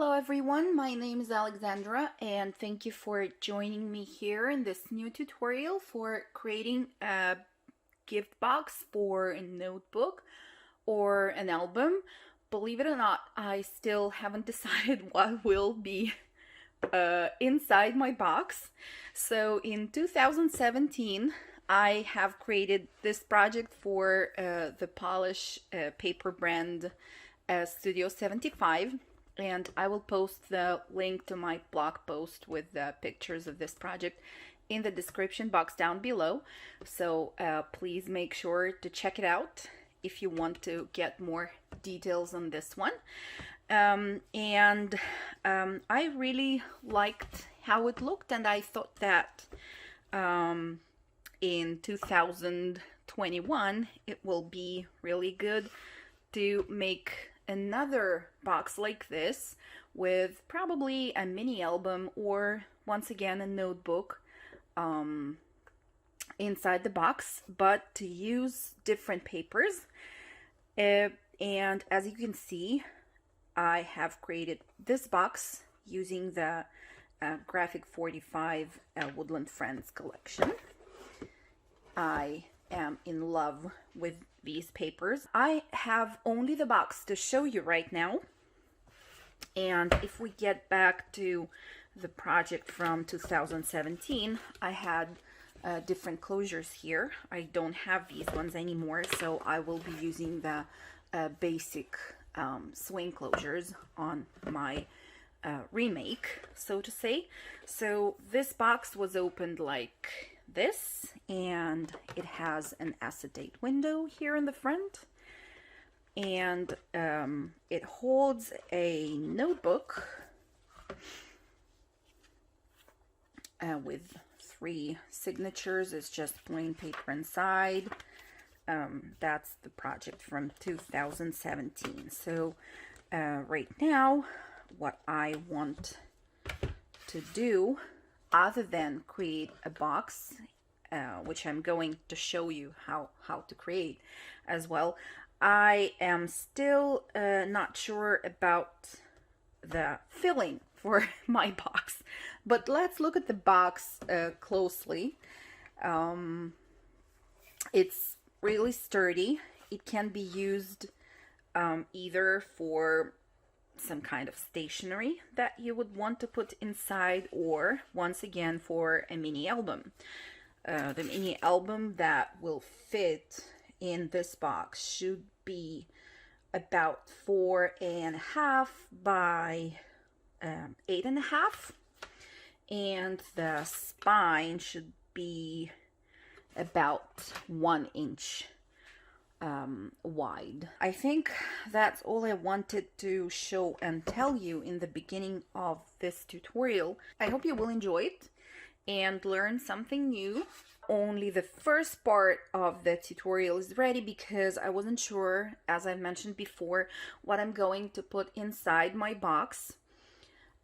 Hello everyone, my name is Alexandra and thank you for joining me here in this new tutorial for creating a gift box for a notebook or an album. Believe it or not, I still haven't decided what will be inside my box. So in 2017, I have created this project for the Polish paper brand Studio 75. And I will post the link to my blog post with the pictures of this project in the description box down below. So please make sure to check it out if you want to get more details on this one. I really liked how it looked, and I thought that in 2021 it will be really good to make another box like this with probably a mini album or once again a notebook inside the box, but to use different papers. And as you can see, I have created this box using the Graphic 45 Woodland Friends collection. I am in love with these papers. I have only the box to show you right now, and if we get back to the project from 2017, I had different closures here. I don't have these ones anymore, so I will be using the basic swing closures on my remake, so to say. So this box was opened like this, and it has an acetate window here in the front, and it holds a notebook with 3 signatures. It's just plain paper inside. That's the project from 2017. So right now, what I want to do, other than create a box, which I'm going to show you how to create as well, I am still not sure about the filling for my box. But let's look at the box closely. It's really sturdy. It can be used either for some kind of stationery that you would want to put inside, or once again for a mini album. The mini album that will fit in this box should be about 4.5 by 8.5, and the spine should be about 1 inch wide. I think that's all I wanted to show and tell you in the beginning of this tutorial. I hope you will enjoy it and learn something new. Only the first part of the tutorial is ready because I wasn't sure, as I mentioned before, what I'm going to put inside my box.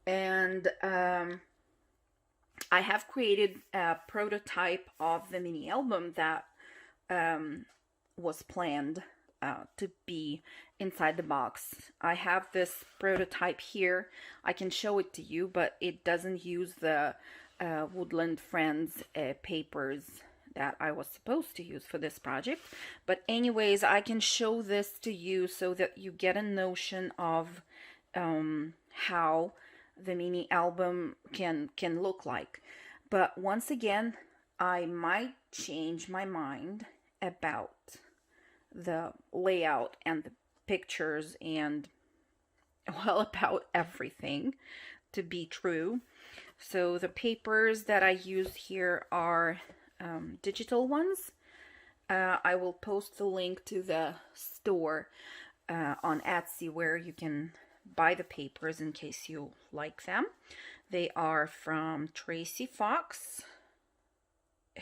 And I have created a prototype of the mini album that was planned to be inside the box. I have this prototype here. I can show it to you, but it doesn't use the Woodland Friends papers that I was supposed to use for this project. But anyways, I can show this to you so that you get a notion of how the mini album can look like. But once again, I might change my mind about the layout and the pictures and, well, about everything to be true. So the papers that I used here are digital ones. I will post the link to the store on Etsy where you can buy the papers in case you like them. They are from Tracy Fox,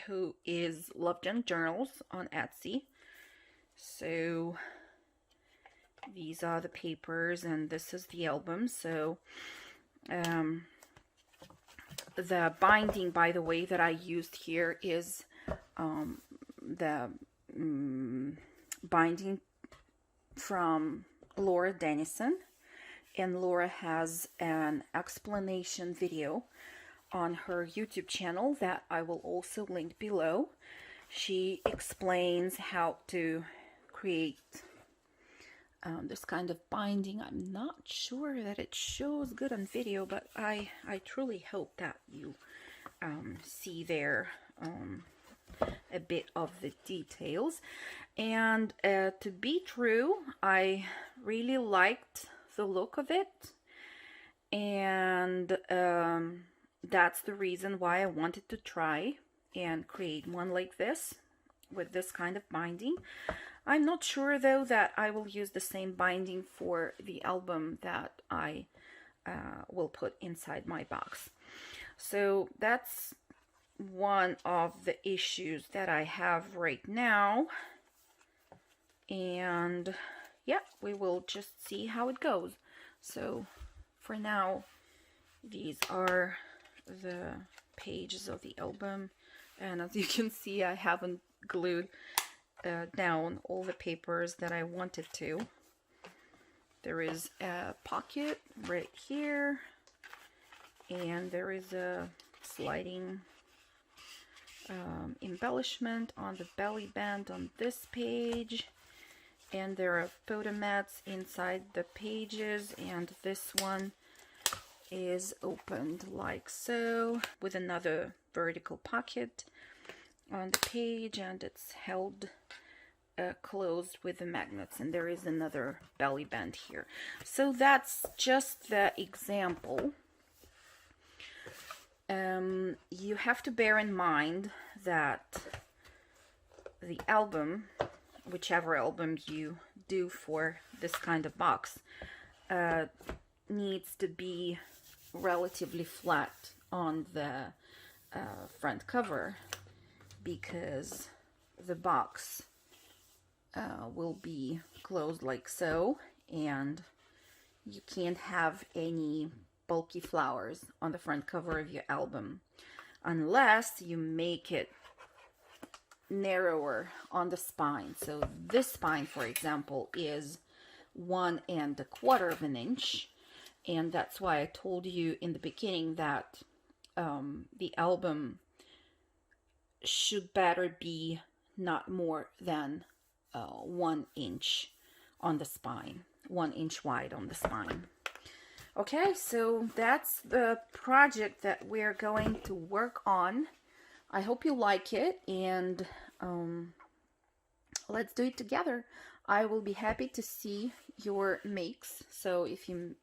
who is LoveJunkJournals on Etsy. So these are the papers, and this is the album. So the binding, by the way, that I used here is the binding from Denison, and Laura has an explanation video on her YouTube channel that I will also link below. She explains how to create this kind of binding. I'm not sure that it shows good on video, but I truly hope that you see there a bit of the details. And to be true, I really liked the look of it, and that's the reason why I wanted to try and create one like this with this kind of binding. I'm not sure though that I will use the same binding for the album that I will put inside my box. So that's one of the issues that I have right now, and yeah, we will just see how it goes. So for now, these are the pages of the album, and as you can see, I haven't glued down all the papers that I wanted to. There is a pocket right here, and there is a sliding embellishment on the belly band on this page, and there are photo mats inside the pages, and this one is opened like so with another vertical pocket on the page, and it's held closed with the magnets, and there is another belly band here. So that's just the example. You have to bear in mind that the album, whichever album you do for this kind of box, needs to be relatively flat on the front cover, because the box will be closed like so, and you can't have any bulky flowers on the front cover of your album unless you make it narrower on the spine. So this spine, for example, is 1 1/4 inch, and that's why I told you in the beginning that the album should better be not more than 1 inch on the spine, 1 inch wide on the spine. Okay, so that's the project that we're going to work on. I hope you like it, and let's do it together. I will be happy to see your makes. So if you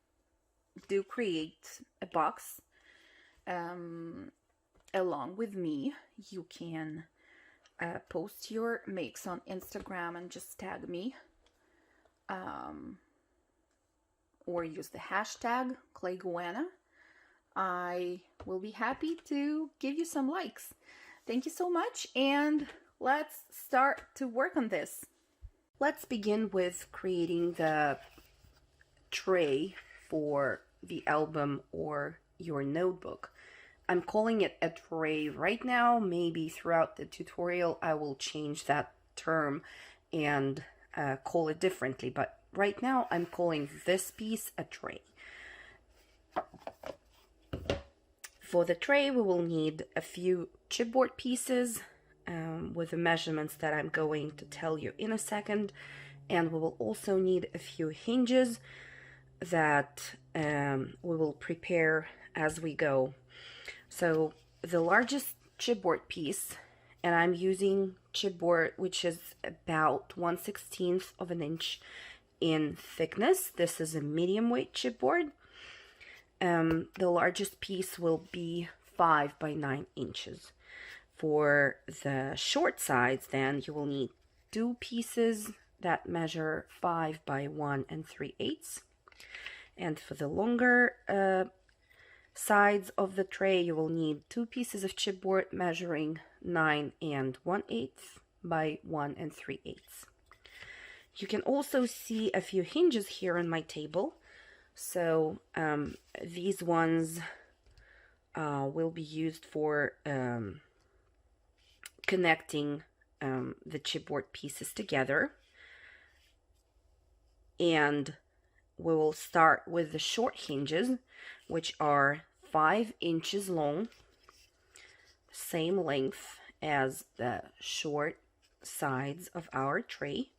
do create a box along with me, you can post your makes on Instagram and just tag me, or use the hashtag ClayGuana. I will be happy to give you some likes. Thank you so much, and let's start to work on this. Let's begin with creating the tray for the album or your notebook. I'm calling it a tray right now. Maybe throughout the tutorial I will change that term and call it differently, but right now I'm calling this piece a tray. For the tray, we will need a few chipboard pieces with the measurements that I'm going to tell you in a second, and we will also need a few hinges that we will prepare as we go. So the largest chipboard piece, and I'm using chipboard which is about 1/16 of an inch in thickness. This is a medium weight chipboard. The largest piece will be 5 by 9 inches. For the short sides, then you will need 2 pieces that measure 5 by 1 3/8. And for the longer sides of the tray, you will need 2 pieces of chipboard measuring 9 1/8 by 1 3/8. You can also see a few hinges here on my table. So these ones will be used for connecting the chipboard pieces together. And we will start with the short hinges, which are 5 inches long, same length as the short sides of our tray,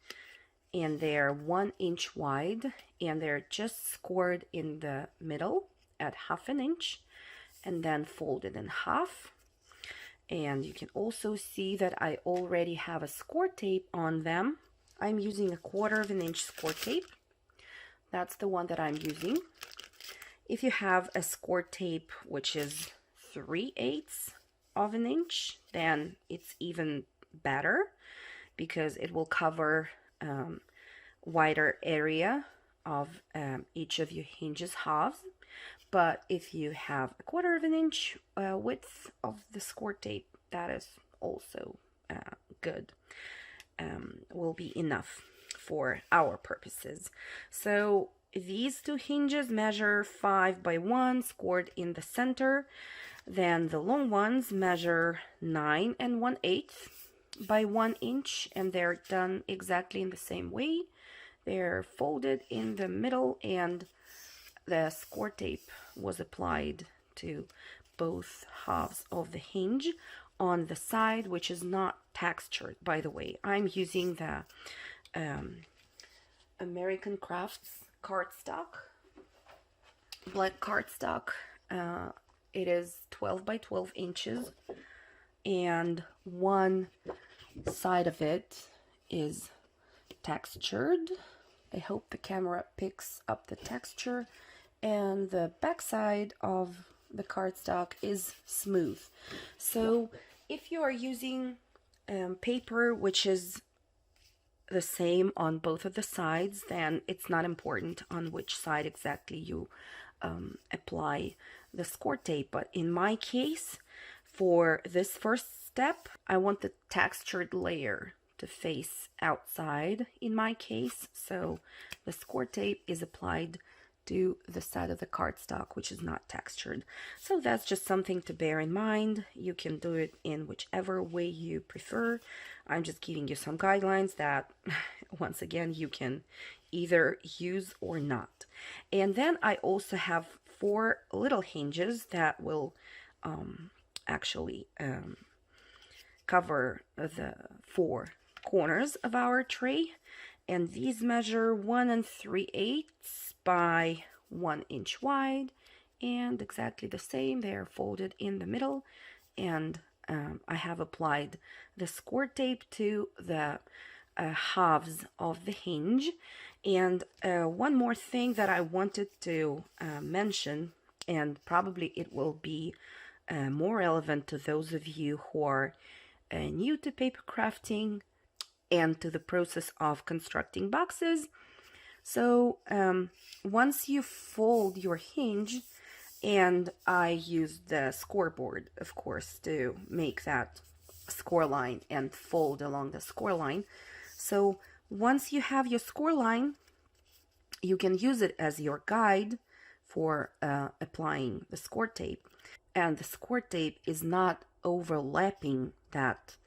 and they're 1 inch wide, and they're just scored in the middle at 1/2 inch and then folded in half. And you can also see that I already have a score tape on them. I'm using a 1/4 inch score tape. That's the one that I'm using. If you have a score tape which is 3/8 of an inch, then it's even better because it will cover wider area of each of your hinges halves. But if you have a 1/4 inch width of the score tape, that is also good. Will be enough for our purposes. So these 2 hinges measure 5 by 1, scored in the center. Then the long ones measure 9 1/8 by 1 inch, and they're done exactly in the same way. They're folded in the middle, and the score tape was applied to both halves of the hinge on the side, which is not textured, by the way. I'm using the American Crafts cardstock, black cardstock. It is 12 by 12 inches, and one side of it is textured. I hope the camera picks up the texture, and the back side of the cardstock is smooth. So if you are using paper which is the same on both of the sides, then it's not important on which side exactly you apply the score tape. But in my case, for this first step, I want the textured layer to face outside in my case, so the score tape is applied to the side of the cardstock which is not textured. So that's just something to bear in mind. You can do it in whichever way you prefer. I'm just giving you some guidelines that once again you can either use or not. And then I also have 4 little hinges that will actually cover the 4 corners of our tray, and these measure 1 3/8 by 1 inch wide, and exactly the same. They are folded in the middle, and I have applied the score tape to the halves of the hinge. And one more thing that I wanted to mention, and probably it will be more relevant to those of you who are new to paper crafting and to the process of constructing boxes. So once you fold your hinge, and I used the scoreboard, of course, to make that score line and fold along the score line. So once you have your score line, you can use it as your guide for applying the score tape. And the score tape is not overlapping that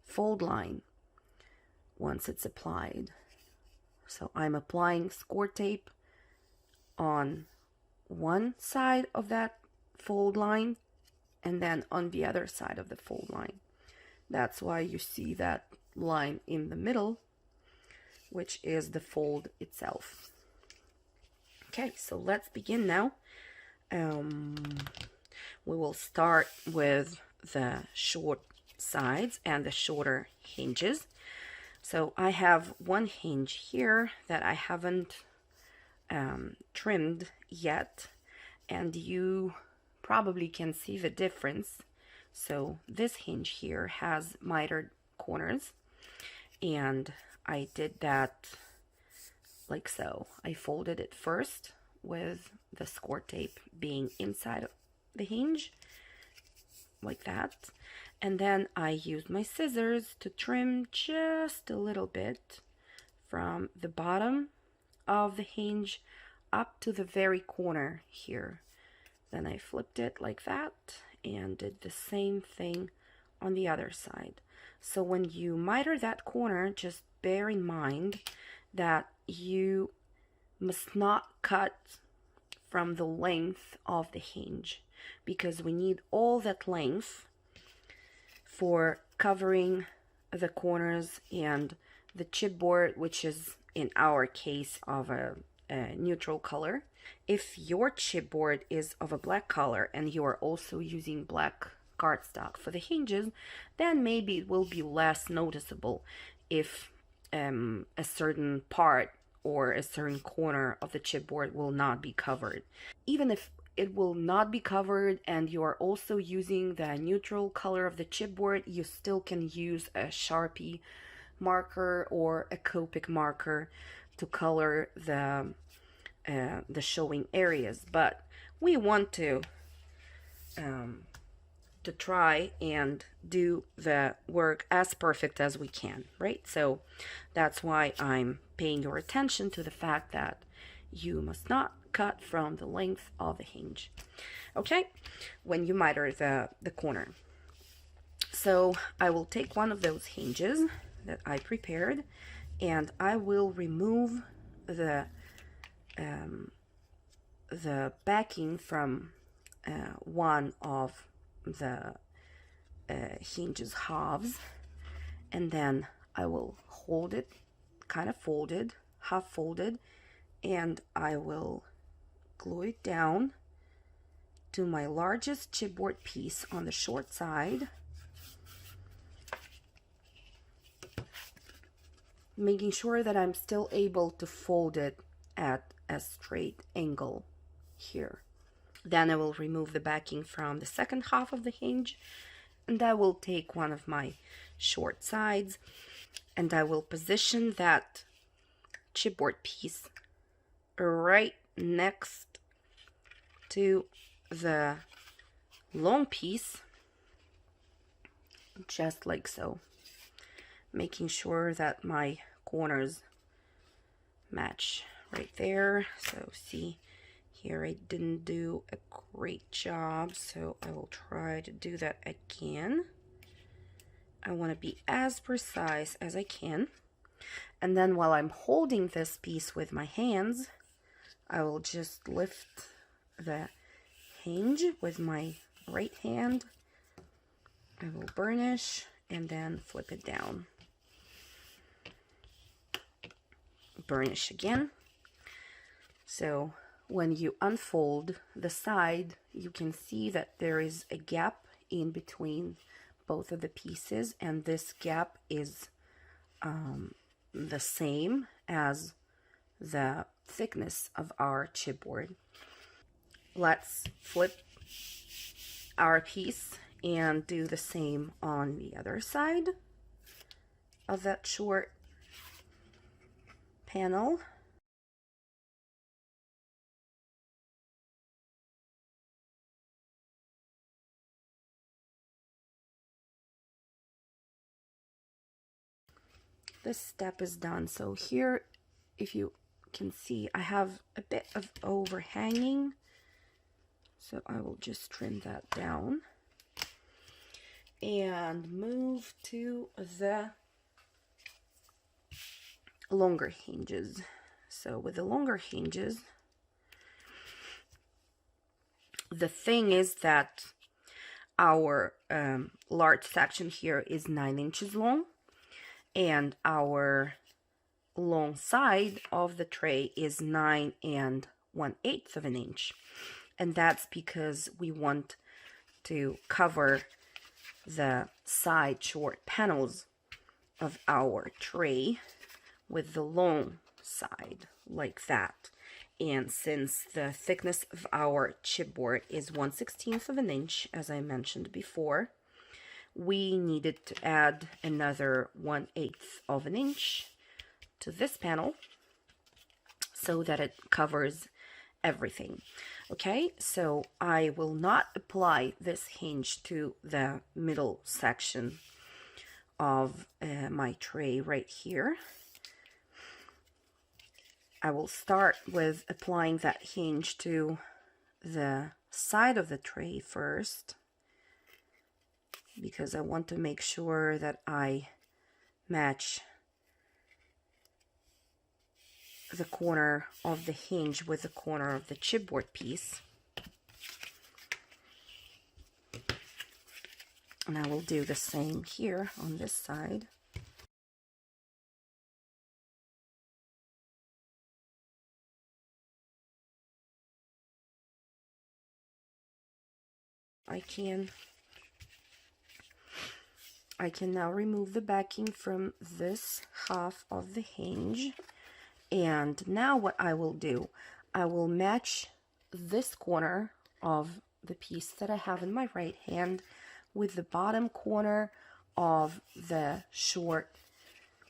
fold line once it's applied. So I'm applying score tape on one side of that fold line and then on the other side of the fold line. That's why you see that line in the middle, which is the fold itself. Okay, so let's begin now. We will start with the short sides and the shorter hinges. So I have one hinge here that I haven't trimmed yet, and you probably can see the difference. So this hinge here has mitered corners, and I did that like so. I folded it first with the score tape being inside of the hinge like that, and then I used my scissors to trim just a little bit from the bottom of the hinge up to the very corner here. Then I flipped it like that and did the same thing on the other side. So when you miter that corner, just bear in mind that you must not cut from the length of the hinge, because we need all that length for covering the corners and the chipboard, which is in our case of a neutral color. If your chipboard is of a black color and you are also using black cardstock for the hinges, then maybe it will be less noticeable if a certain part or a certain corner of the chipboard will not be covered. Even if it will not be covered and you are also using the neutral color of the chipboard, you still can use a Sharpie marker or a Copic marker to color the showing areas. But we want to try and do the work as perfect as we can, right? So that's why I'm paying your attention to the fact that you must not cut from the length of the hinge, okay, when you miter the corner. So I will take one of those hinges that I prepared and I will remove the backing from one of the hinges halves, and then I will hold it kind of folded, half folded, and I will glue it down to my largest chipboard piece on the short side, making sure that I'm still able to fold it at a straight angle here. Then I will remove the backing from the second half of the hinge, and I will take one of my short sides and I will position that chipboard piece right next to the long piece, just like so, making sure that my corners match right there. So see here, I didn't do a great job, so I will try to do that again. I want to be as precise as I can, and then while I'm holding this piece with my hands, I will just lift the hinge with my right hand. I will burnish and then flip it down. Burnish again. So when you unfold the side, you can see that there is a gap in between both of the pieces, and this gap is the same as the thickness of our chipboard. Let's flip our piece and do the same on the other side of that short panel. This step is done. So here, if you can see, I have a bit of overhanging, so I will just trim that down and move to the longer hinges. So with the longer hinges, the thing is that our large section here is 9 inches long, and our long side of the tray is 9 1/8 of an inch. And that's because we want to cover the side short panels of our tray with the long side, like that. And since the thickness of our chipboard is 1/16 of an inch, as I mentioned before, we needed to add another 1/8 of an inch to this panel so that it covers everything. Okay, so I will not apply this hinge to the middle section of my tray right here. I will start with applying that hinge to the side of the tray first, because I want to make sure that I match the corner of the hinge with the corner of the chipboard piece. And I will do the same here on this side. I can now remove the backing from this half of the hinge. And now what I will do, I will match this corner of the piece that I have in my right hand with the bottom corner of the short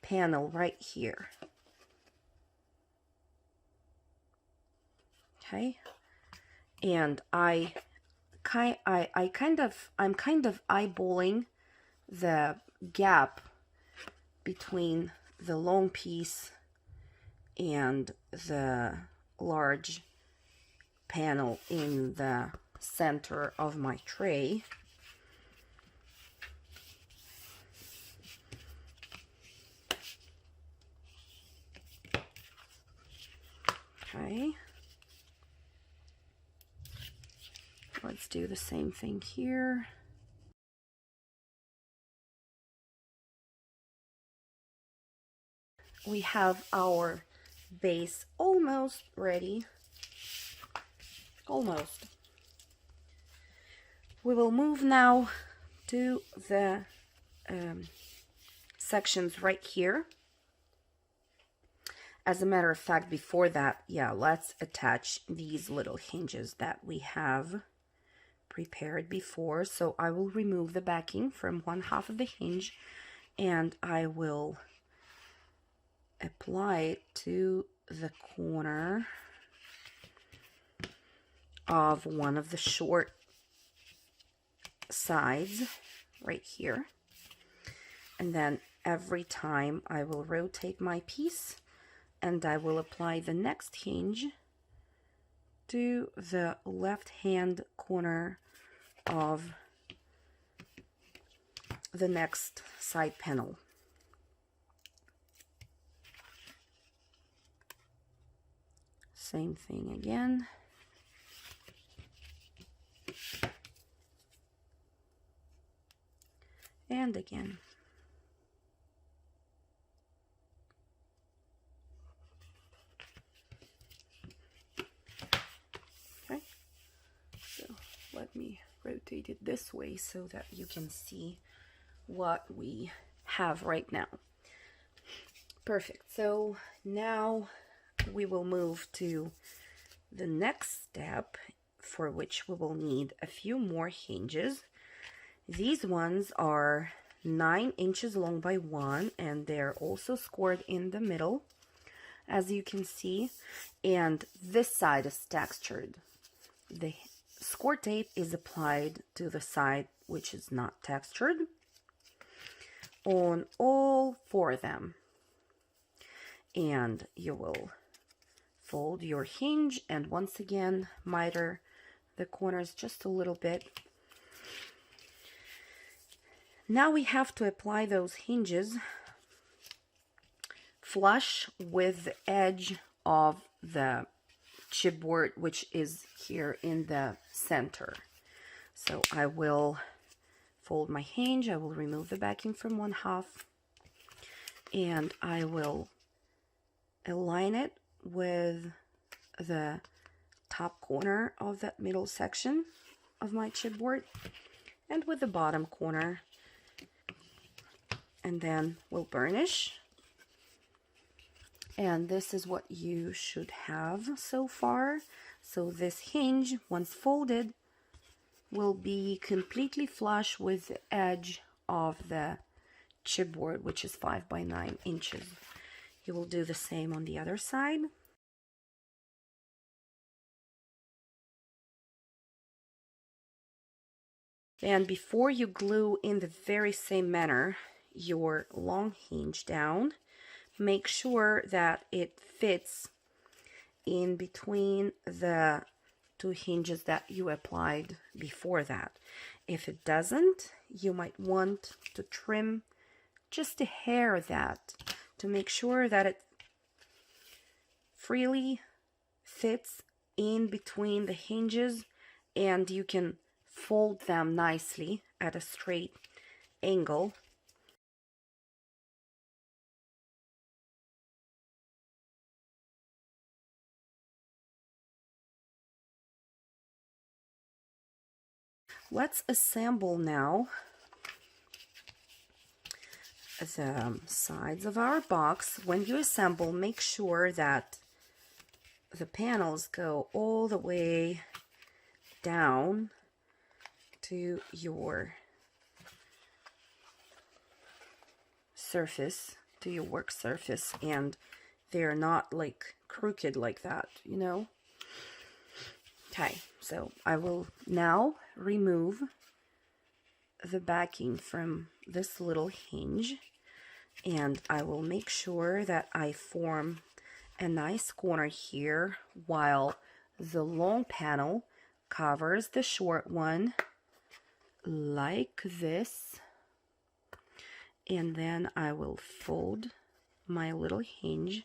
panel right here. Okay, and I'm kind of eyeballing the gap between the long piece and the large panel in the center of my tray. Okay, let's do the same thing here. We have our base almost ready. Almost. We will move now to the sections right here. As a matter of fact, before that, yeah, let's attach these little hinges that we have prepared before. So I will remove the backing from one half of the hinge and I will apply it to the corner of one of the short sides right here. And then every time I will rotate my piece and I will apply the next hinge to the left hand corner of the next side panel. Same thing again. And again. Okay, so let me rotate it this way so that you can see what we have right now. Perfect. So now we will move to the next step, for which we will need a few more hinges. These ones are 9 inches long by 1, and they're also scored in the middle, as you can see, and this side is textured. The score tape is applied to the side which is not textured on all 4 of them. And you will fold your hinge and once again miter the corners just a little bit. Now we have to apply those hinges flush with the edge of the chipboard, which is here in the center. So I will fold my hinge, I will remove the backing from one half, and I will align it with the top corner of that middle section of my chipboard and with the bottom corner, and then we'll burnish. And this is what you should have so far. So this hinge, once folded, will be completely flush with the edge of the chipboard, which is 5 by 9 inches. You will do the same on the other side. And before you glue in the very same manner your long hinge down, make sure that it fits in between the 2 hinges that you applied before that. If it doesn't, you might want to trim just a hair of that to make sure that it freely fits in between the hinges, and you can fold them nicely at a straight angle. Let's assemble now the sides of our box. When you assemble, make sure that the panels go all the way down to your surface, to your work surface, and they're not like crooked like that, you know. Okay, so I will now remove the backing from this little hinge, and I will make sure that I form a nice corner here while the long panel covers the short one like this. And then I will fold my little hinge,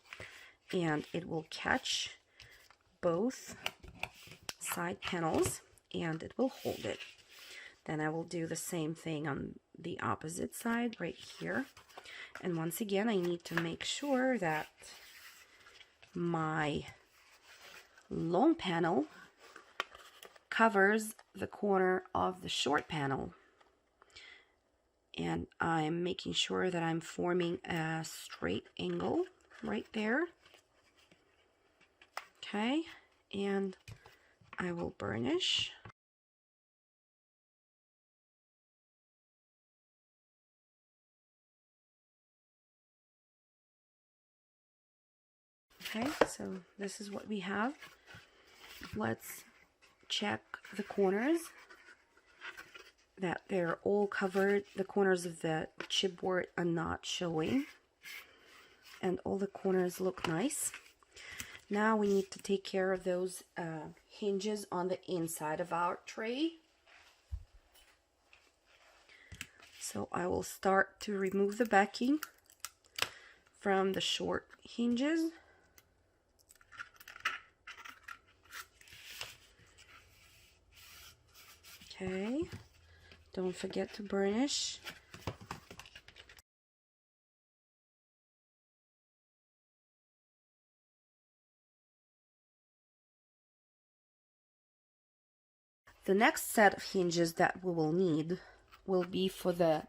and it will catch both side panels and it will hold it. Then I will do the same thing on the opposite side right here. And once again, I need to make sure that my long panel covers the corner of the short panel. And I'm making sure that I'm forming a straight angle right there. Okay, and I will burnish. Okay, so this is what we have. Let's check the corners, that they're all covered. The corners of the chipboard are not showing, and all the corners look nice. Now we need to take care of those hinges on the inside of our tray. So I will start to remove the backing from the short hinges. Okay, don't forget to burnish. The next set of hinges that we will need will be for the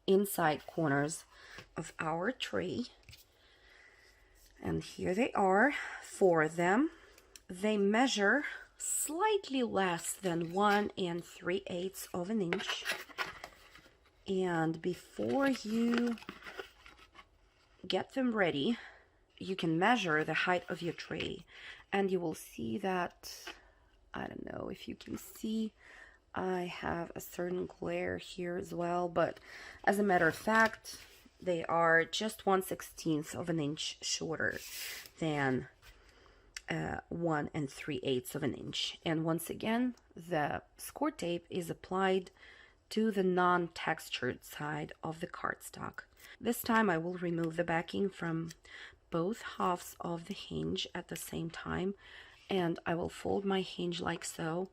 inside corners of our tray. And here they are, 4 of them. They measure slightly less than 1 3/8 of an inch. And before you get them ready, you can measure the height of your tray, and you will see that, I don't know if you can see, I have a certain glare here as well, but as a matter of fact, they are just 1/16 of an inch shorter than 1 3/8 of an inch. And once again, the squirt tape is applied to the non-textured side of the cardstock. This time I will remove the backing from both halves of the hinge at the same time, and I will fold my hinge like so,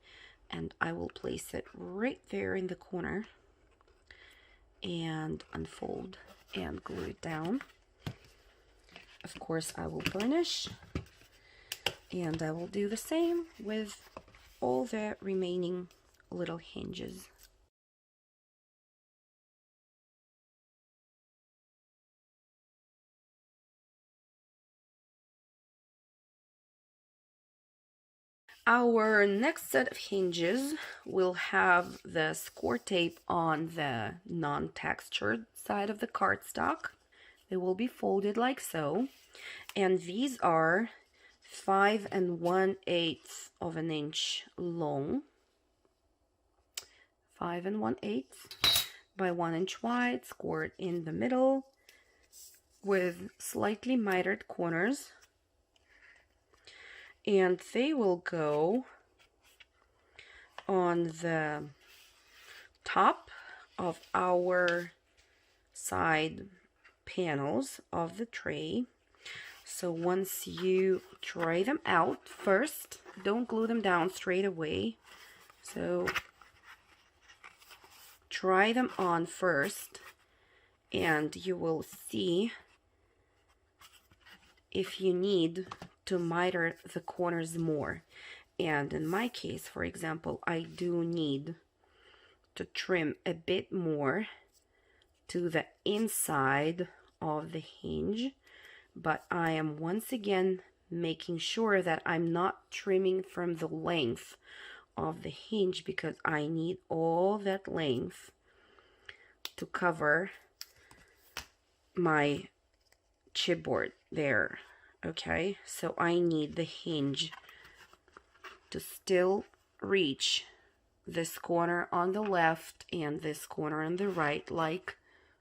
and I will place it right there in the corner and unfold and glue it down. Of course, I will burnish, and I will do the same with all the remaining little hinges. Our next set of hinges will have the squirt tape on the non-textured side of the cardstock. They will be folded like so, and these are 5 1/8 of an inch long, 5 1/8 by 1 inch wide, squirt in the middle with slightly mitered corners. And they will go on the top of our side panels of the tray. So once you try them out, first, don't glue them down straight away. So try them on first, and you will see if you need to miter the corners more. And in my case, for example, I do need to trim a bit more to the inside of the hinge, but I am once again making sure that I'm not trimming from the length of the hinge, because I need all that length to cover my chipboard there. Okay, so I need the hinge to still reach this corner on the left and this corner on the right, like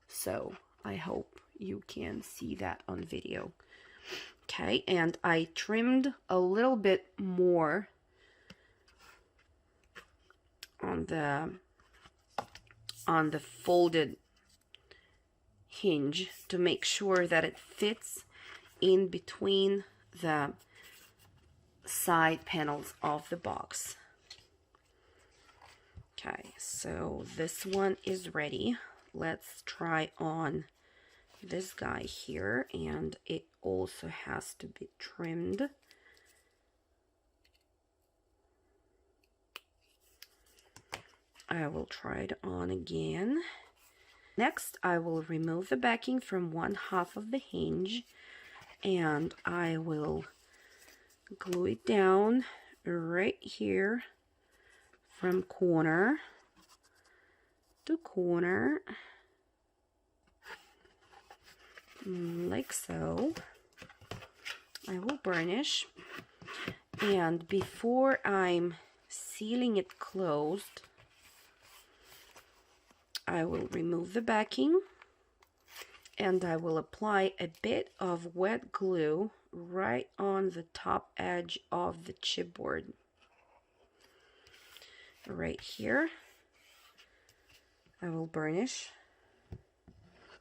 so. I hope you can see that on video. Okay, and I trimmed a little bit more on the folded hinge to make sure that it fits in between the side panels of the box. Okay, so this one is ready. Let's try on this guy here, and it also has to be trimmed. I will try it on again. Next, I will remove the backing from one half of the hinge, and I will glue it down right here from corner to corner, like so. I will burnish, and before I'm sealing it closed, I will remove the backing, and I will apply a bit of wet glue right on the top edge of the chipboard, right here. I will burnish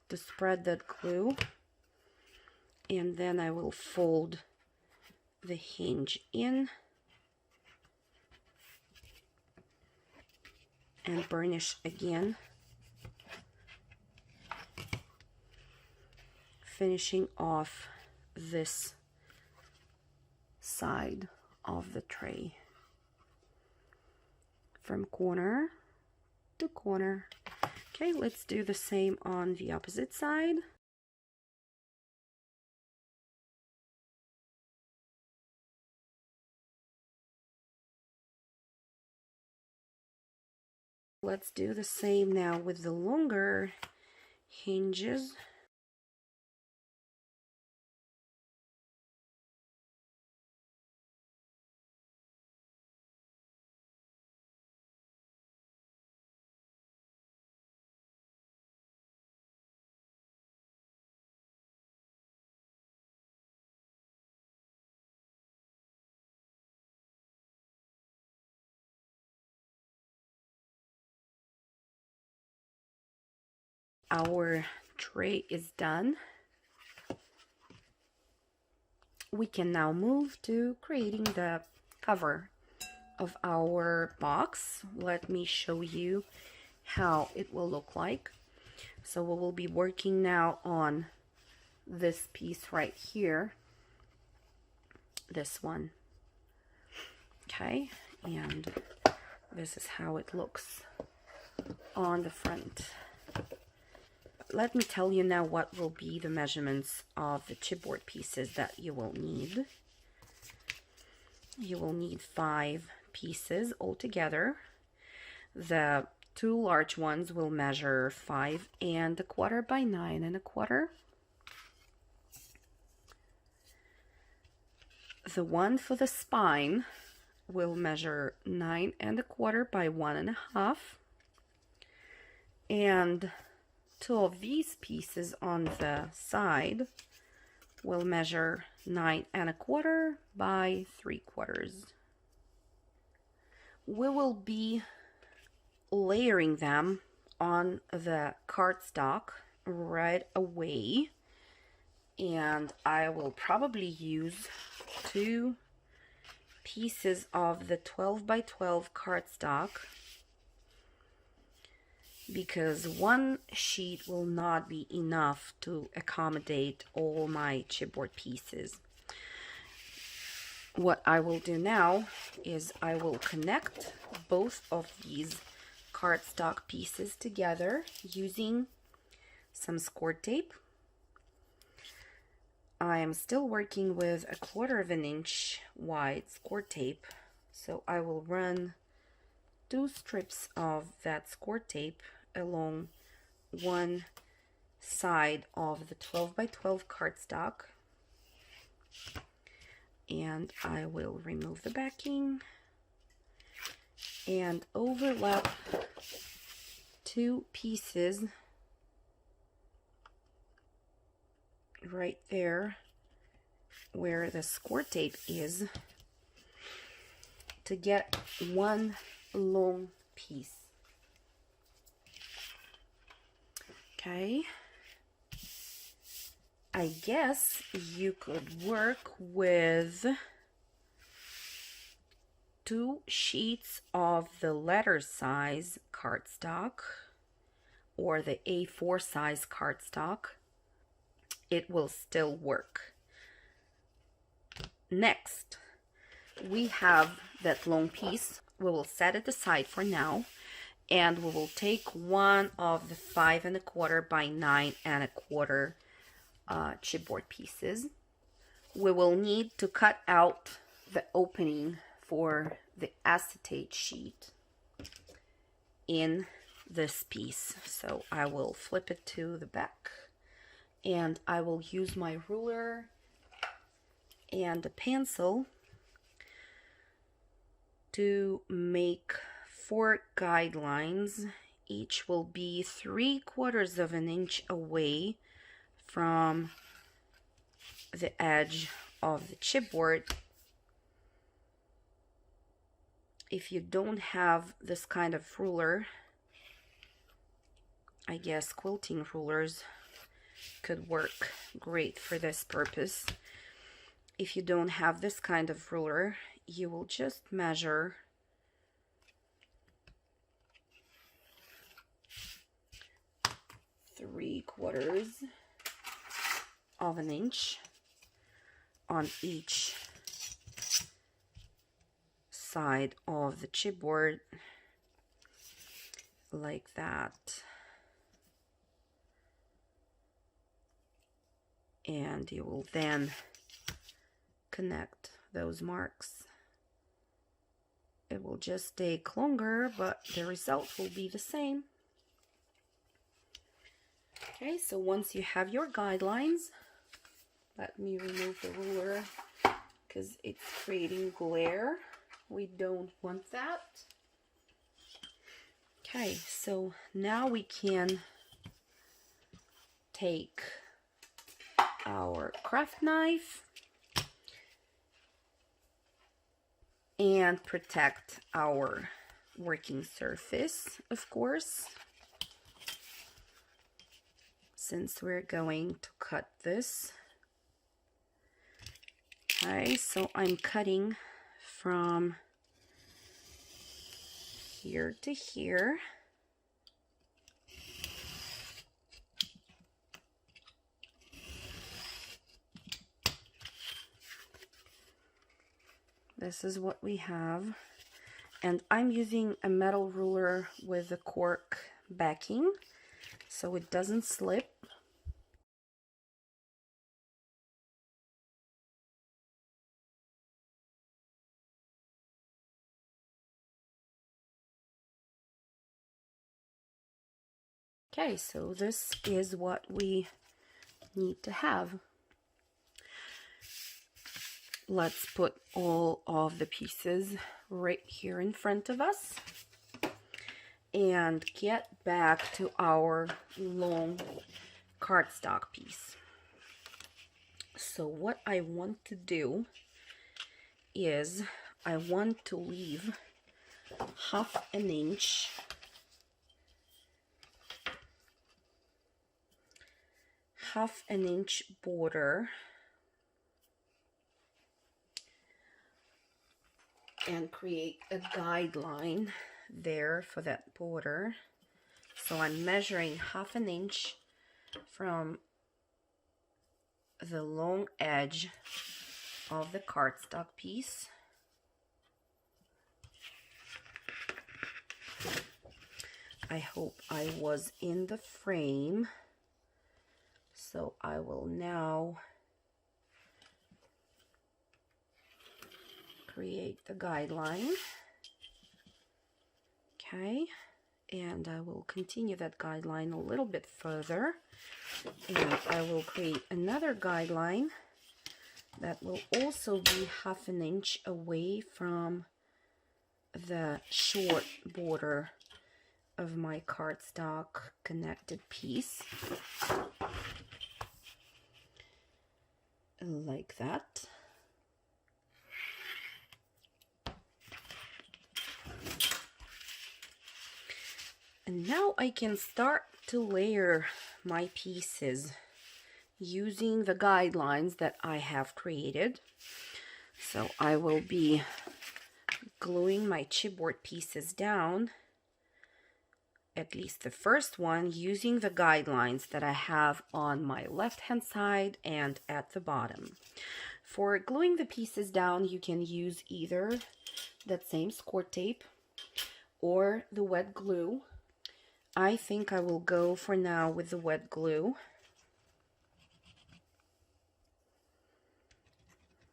to spread that glue, and then I will fold the hinge in and burnish again, finishing off this side of the tray from corner to corner. Okay, let's do the same on the opposite side. Let's do the same now with the longer hinges. Our tray is done. We can now move to creating the cover of our box. Let me show you how it will look like. So we will be working now on this piece right here, this one. Okay, and this is how it looks on the front. Let me tell you now what will be the measurements of the chipboard pieces that you will need. You will need 5 pieces altogether. The 2 large ones will measure 5 1/4 by 9 1/4. The one for the spine will measure 9 1/4 by 1 1/2. And 2 of these pieces on the side will measure 9 1/4 by 3/4. We will be layering them on the cardstock right away, and I will probably use 2 pieces of the 12 by 12 cardstock, because one sheet will not be enough to accommodate all my chipboard pieces. What I will do now is I will connect both of these cardstock pieces together using some squirt tape. I am still working with 1/4 inch wide squirt tape, so I will run 2 strips of that squirt tape along one side of the 12 by 12 cardstock, and I will remove the backing and overlap 2 pieces right there where the squirt tape is to get one long piece. Okay, I guess you could work with 2 sheets of the letter size cardstock or the A4 size cardstock. It will still work. Next, we have that long piece. We will set it aside for now, and we will take one of the 5 1/4 by 9 1/4 chipboard pieces. We will need to cut out the opening for the acetate sheet in this piece. So I will flip it to the back, and I will use my ruler and a pencil to make 4 guidelines. Each will be 3/4 inch away from the edge of the chipboard. If you don't have this kind of ruler, I guess quilting rulers could work great for this purpose. If you don't have this kind of ruler, you will just measure three-quarters of an inch on each side of the chipboard, like that. And you will then connect those marks. It will just take longer, but the result will be the same. Okay, so once you have your guidelines, let me remove the ruler because it's creating glare. We don't want that. Okay, so now we can take our craft knife and protect our working surface, of course, since we're going to cut this. Okay, so I'm cutting from here to here. This is what we have, and I'm using a metal ruler with a cork backing so it doesn't slip. Okay, so this is what we need to have. Let's put all of the pieces right here in front of us and get back to our long cardstock piece. So what I want to do is I want to leave 1/2 inch 1/2 inch border and create a guideline there for that border. So I'm measuring 1/2 inch from the long edge of the cardstock piece. I hope I was in the frame. So I will now create the guideline. Okay, and I will continue that guideline a little bit further, and I will create another guideline that will also be 1/2 inch away from the short border of my cardstock connected piece, like that. And now I can start to layer my pieces using the guidelines that I have created. So I will be gluing my chipboard pieces down, at least the first one, using the guidelines that I have on my left hand side and at the bottom. For gluing the pieces down, you can use either that same squirt tape or the wet glue. I think I will go for now with the wet glue.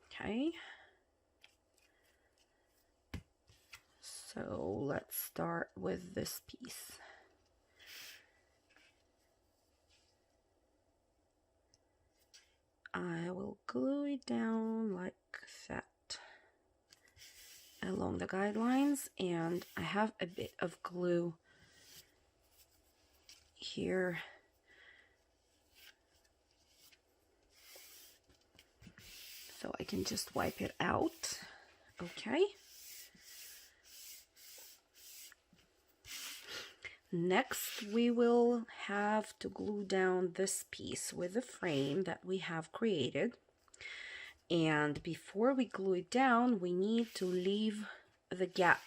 Okay. So let's start with this piece. I will glue it down like that along the guidelines, and I have a bit of glue here. So I can just wipe it out. Okay. Next, we will have to glue down this piece with the frame that we have created. And before we glue it down, we need to leave the gap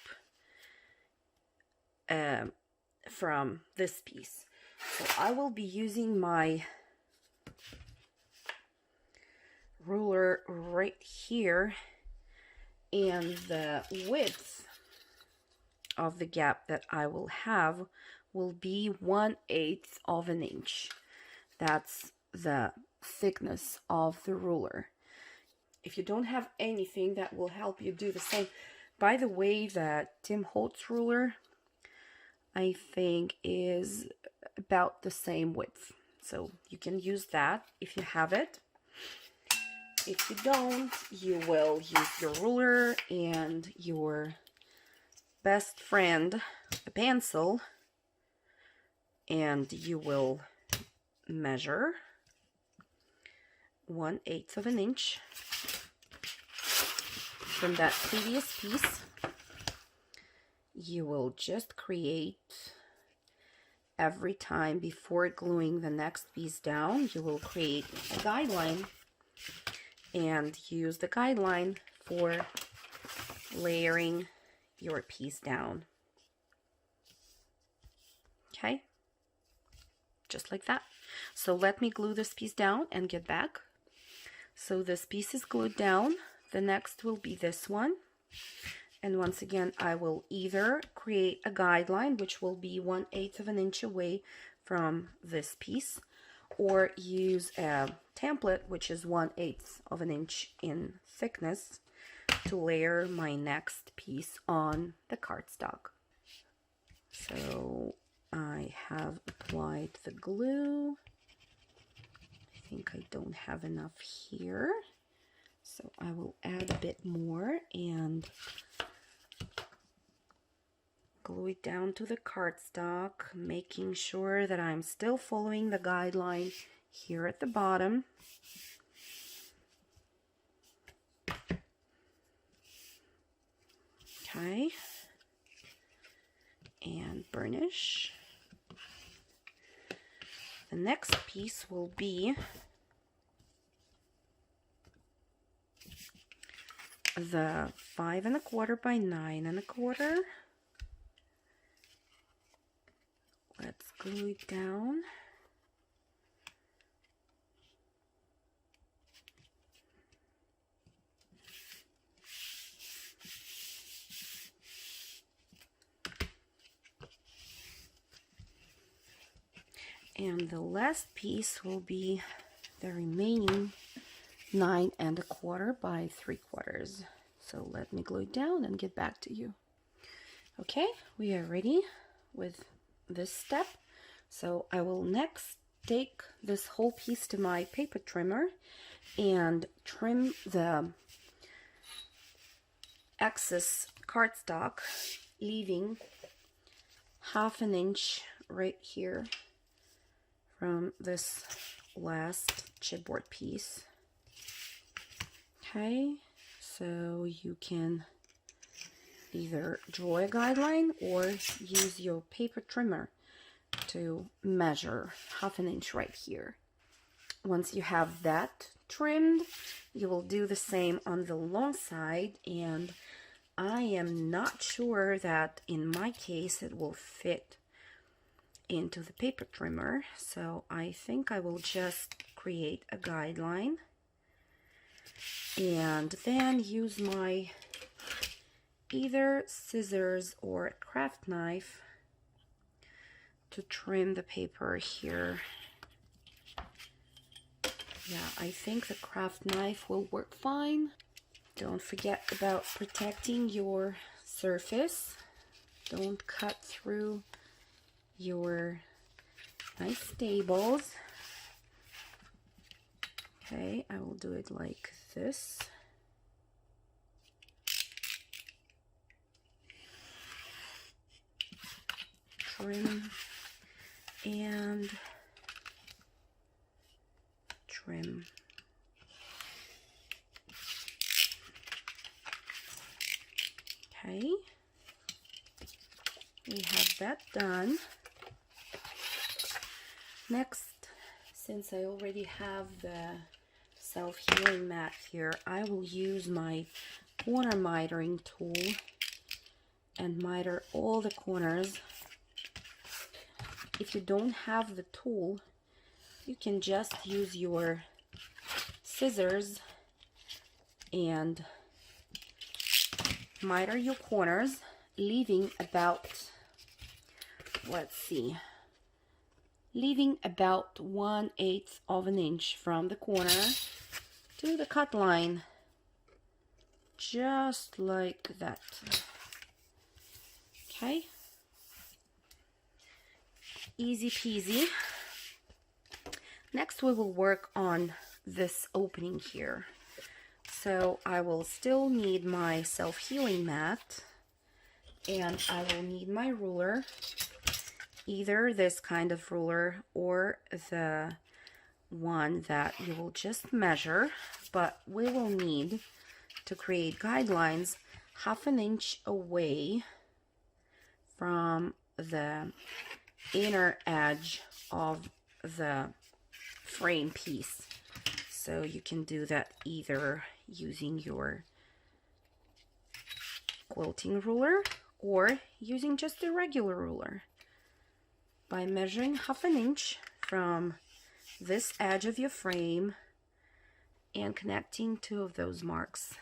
from this piece. So I will be using my ruler right here, and the width of the gap that I will have will be 1/8 of an inch. That's the thickness of the ruler. If you don't have anything that will help you do the same, by the way, that Tim Holtz ruler, I think, is about the same width. So you can use that if you have it. If you don't, you will use your ruler and your best friend, a pencil, and you will measure 1/8 of an inch from that previous piece. You will just create, every time before gluing the next piece down, you will create a guideline and use the guideline for layering your piece down. Okay, just like that. So let me glue this piece down and get back. So this piece is glued down. The next will be this one. And once again, I will either create a guideline, which will be 1/8 of an inch away from this piece, or use a template, which is 1/8 of an inch in thickness, to layer my next piece on the cardstock. So I have applied the glue. I think I don't have enough here, so I will add a bit more and glue it down to the cardstock, making sure that I'm still following the guideline here at the bottom. Okay, and burnish. The next piece will be the 5 1/4 by 9 1/4. Let's glue it down. And the last piece will be the remaining 9 1/4 by 3/4. So let me glue it down and get back to you. Okay, we are ready with this step. So I will next take this whole piece to my paper trimmer and trim the excess cardstock, leaving 1/2 inch right here from this last chipboard piece. Okay, so you can either draw a guideline or use your paper trimmer to measure 1/2 inch right here. Once you have that trimmed, you will do the same on the long side, and I am not sure that in my case it will fit into the paper trimmer, so I think I will just create a guideline and then use my either scissors or a craft knife to trim the paper here. Yeah, I think the craft knife will work fine. Don't forget about protecting your surface. Don't cut through your nice staples. Okay, I will do it like this. Trim and trim. Okay, we have that done. Next, since I already have the self-healing mat here, I will use my corner mitering tool and miter all the corners. If you don't have the tool, you can just use your scissors and miter your corners, leaving about, let's see, leaving about 1/8 of an inch from the corner to the cut line, just like that. Okay, easy peasy. Next we will work on this opening here. So I will still need my self-healing mat, and I will need my ruler, either this kind of ruler or the one that you will just measure, but we will need to create guidelines 1/2 inch away from the inner edge of the frame piece. So you can do that either using your quilting ruler or using just a regular ruler by measuring 1/2 inch from this edge of your frame and connecting 2 of those marks.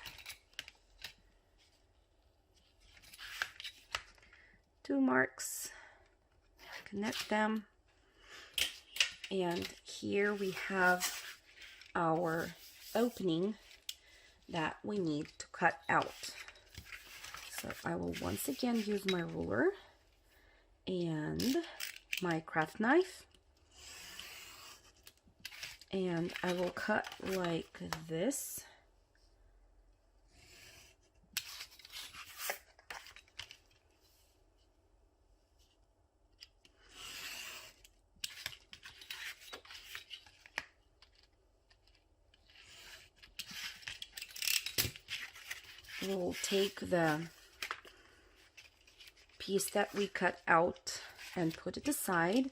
2 marks, connect them, and here we have our opening that we need to cut out. So I will once again use my ruler and my craft knife, and I will cut like this. We'll take the piece that we cut out and put it aside,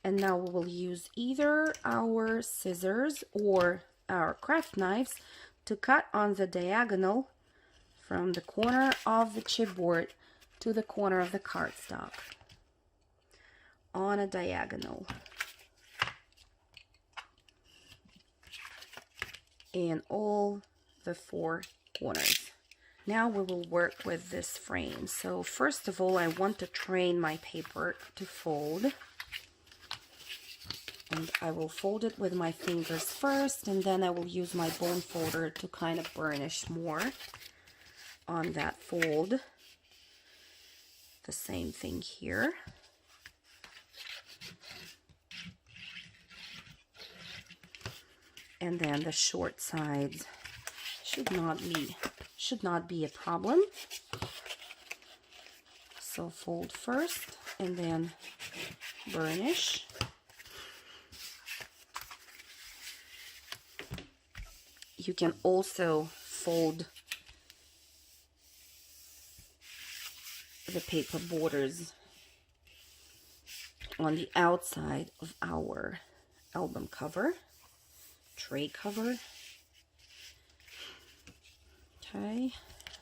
And now we will use either our scissors or our craft knives to cut on the diagonal from the corner of the chipboard to the corner of the cardstock on a diagonal. In all the four corners. Now we will work with this frame. So first of all, I want to train my paper to fold. And I will fold it with my fingers first, and then I will use my bone folder to kind of burnish more on that fold. The same thing here. And then the short sides should not be a problem. So fold first and then burnish. You can also fold the paper borders on the outside of our album cover, tray cover. Okay,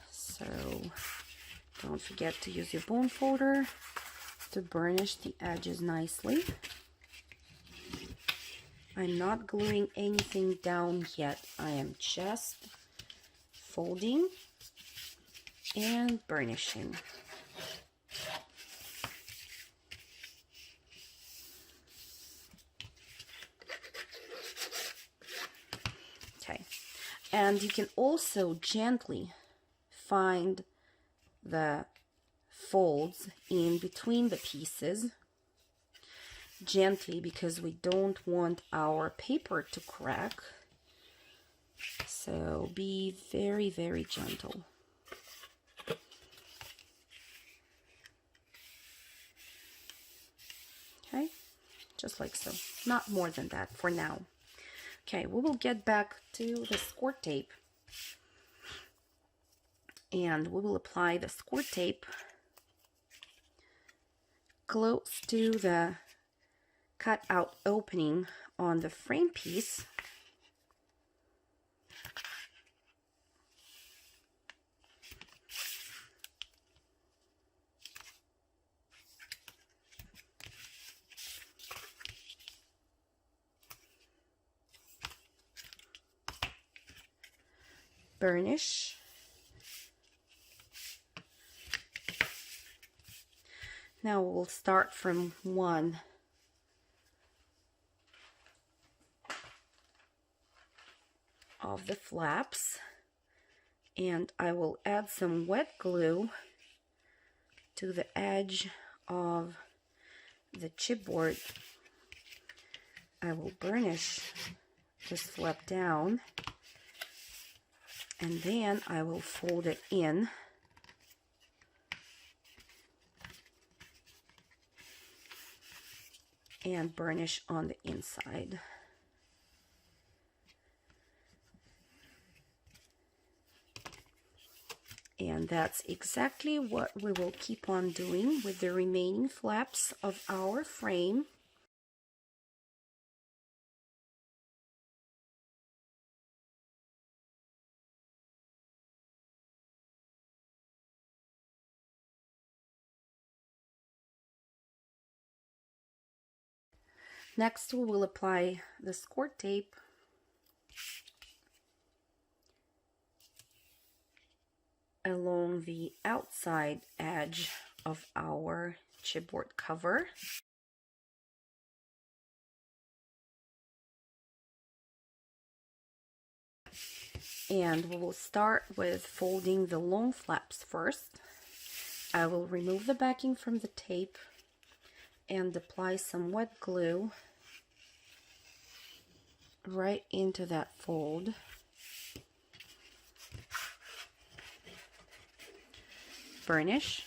so don't forget to use your bone folder to burnish the edges nicely. I'm not gluing anything down yet. I am just folding and burnishing. Okay, and you can also gently find the folds in between the pieces. Gently, because we don't want our paper to crack. So be very, very gentle. Okay, just like so. Not more than that for now. Okay, we will get back to the squirt tape. And we will apply the squirt tape close to the cut out opening on the frame piece. Burnish. Now we'll start from one of the flaps, and I will add some wet glue to the edge of the chipboard. I will burnish this flap down, and then I will fold it in and burnish on the inside. And that's exactly what we will keep on doing with the remaining flaps of our frame. Next, we will apply the squirt tape along the outside edge of our chipboard cover. And we will start with folding the long flaps first. I will remove the backing from the tape and apply some wet glue right into that fold. Burnish,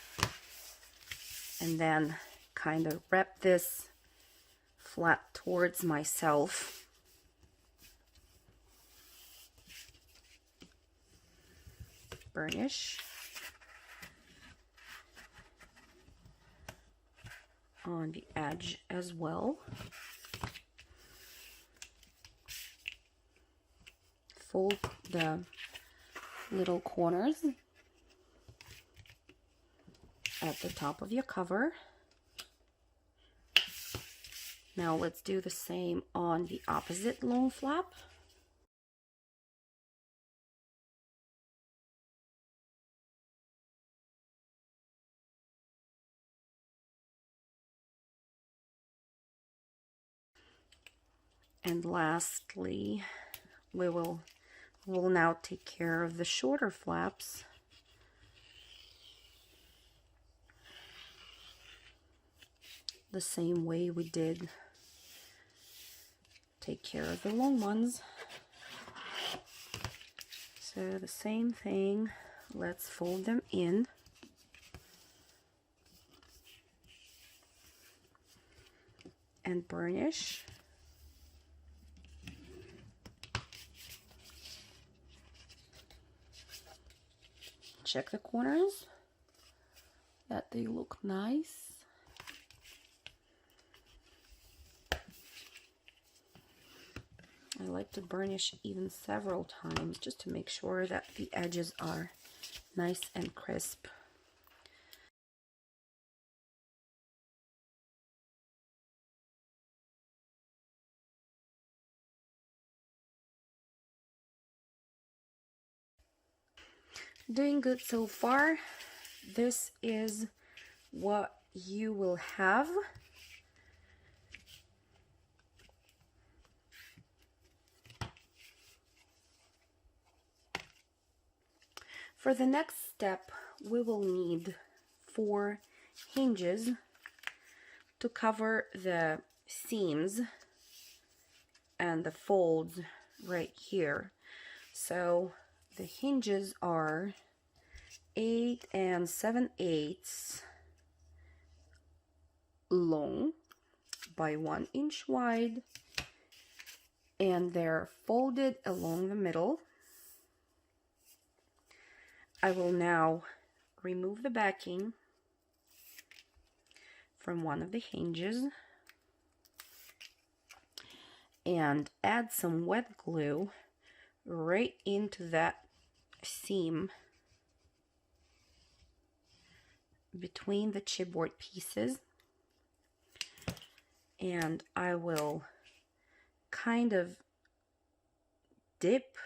and then kind of wrap this flap towards myself. Burnish. on the edge as well. Fold the little corners at the top of your cover. Now let's do the same on the opposite long flap. And lastly, we'll now take care of the shorter flaps. The same way we did take care of the long ones. So the same thing, let's fold them in. And burnish. Check the corners that they look nice. I like to burnish even several times just to make sure that the edges are nice and crisp. Doing good so far. This is what you will have. For the next step, we will need 4 hinges to cover the seams and the folds right here. So the hinges are 8 7/8 long by 1 inch wide, and they're folded along the middle. I will now remove the backing from one of the hinges and add some wet glue right into that seam between the chipboard pieces, and I will kind of dip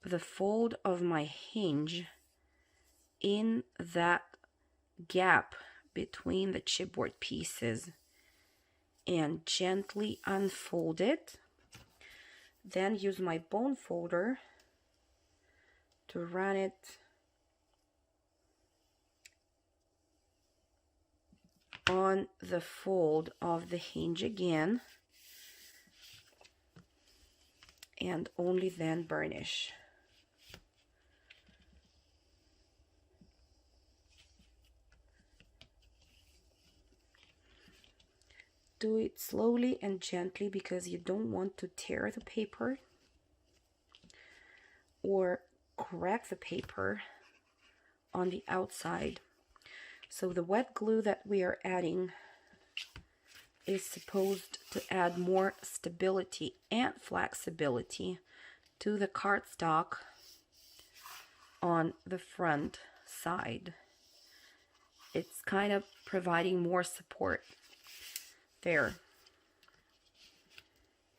the fold of my hinge in that gap between the chipboard pieces and gently unfold it. Then use my bone folder to run it on the fold of the hinge again, and only then burnish. Do it slowly and gently because you don't want to tear the paper or crack the paper on the outside. So the wet glue that we are adding is supposed to add more stability and flexibility to the cardstock on the front side. It's kind of providing more support there.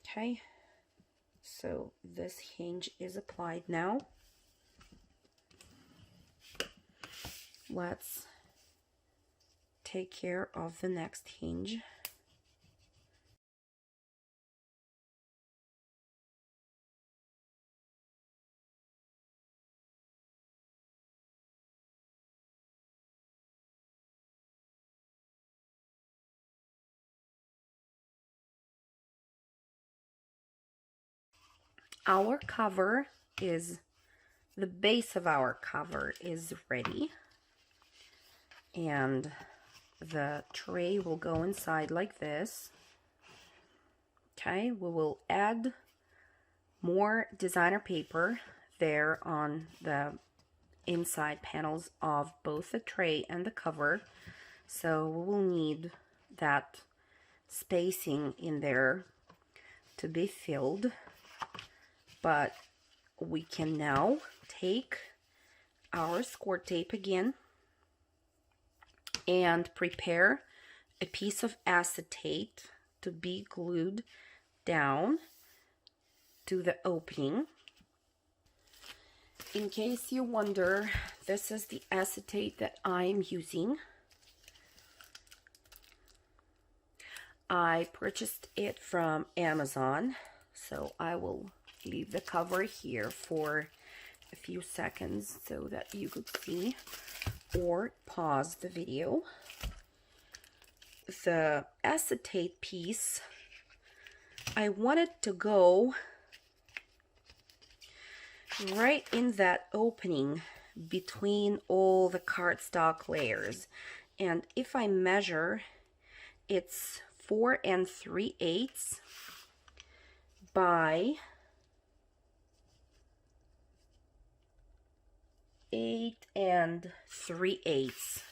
Okay, so this hinge is applied now. Let's take care of the next hinge. Our cover is, the base of our cover is ready, and the tray will go inside like this. Okay, we will add more designer paper there on the inside panels of both the tray and the cover So we will need that spacing in there to be filled. But we can now take our squirt tape again and prepare a piece of acetate to be glued down to the opening. In case you wonder, this is the acetate that I'm using. I purchased it from Amazon, so I will leave the cover here for a few seconds so that you could see, or pause the video. The acetate piece, I wanted to go right in that opening between all the cardstock layers, and if I measure, it's 4 3/8 by 8 3/8.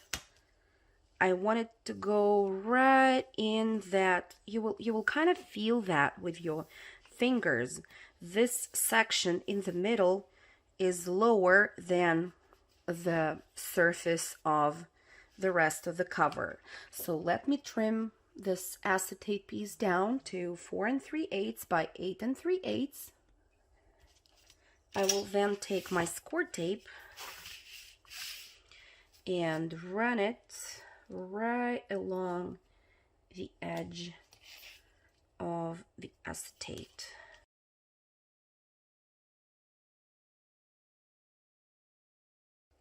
I want it to go right in that. You will kind of feel that with your fingers. This section in the middle is lower than the surface of the rest of the cover. So let me trim this acetate piece down to 4 3/8 by 8 3/8. I will then take my squirt tape and run it right along the edge of the acetate.